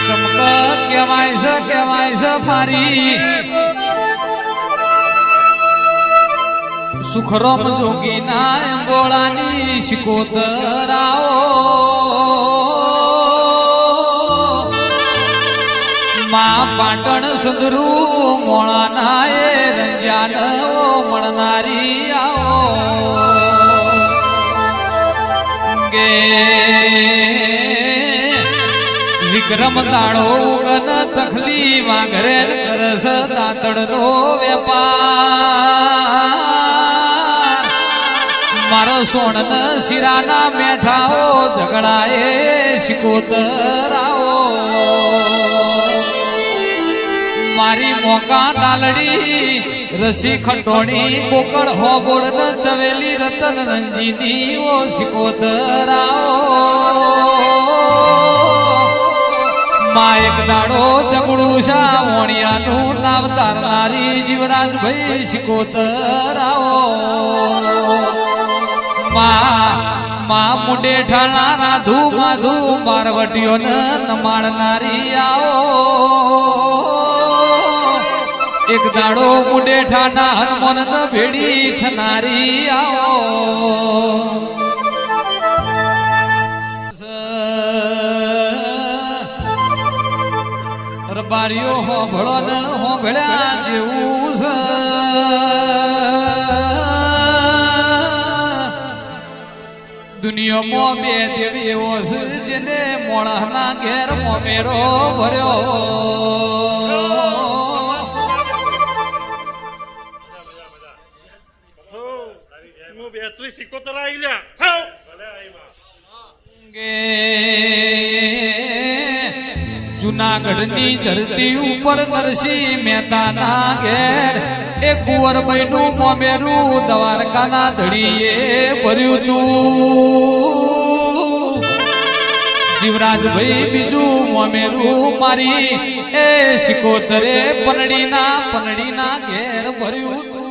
ચમક કેવાય છે ફારી સુખરોમ જોગીના એંગોળાની શિકોતરાઓ માં પાટણ સુંદરું મોળાના એ રંજાન મળનારી આવો ગે વિક્રમ દાડો ગન તખલી વાઘરે કરસ દાતડનો વેપાર મારો સોણન શિરાના મેઠાઓ ઝઘડાએ શિકોતરાઓ મારી મોકા ડાલડી રસી ખટોણી કોકડ હોબોળ ન ચવેલી રતન રંજીની ઓ શિકોતરાઓ માં એક દાડો જગડું શા વણિયાનું નામ તારનારી જીવરાજભાઈ શિકોતરાઓ માં મુંડે ઠાણા રાધુ માધુ મારવટીઓને નમાડનારી આવો એક દાડો મુંડે ઠાણા હનુમાન ભેડી થનારી આવો રબારીઓ હોભળો ને હોભળ્યા જેવું છે દુનિયામાં બે દેવી એવો છે જેને મોણાના ઘેર મોમેરો ભર્યો જુનાગઢની ધરતી ઉપર નરસિંહ મહેતાના ઘેર એ કુંવરબાઈનું મોમેરું દ્વારકાના ધડીએ ભર્યું તું જીવરાજભાઈ બીજું મોમેરું મારી એ શિકોતરે પનડીના ઘેર ભર્યું તું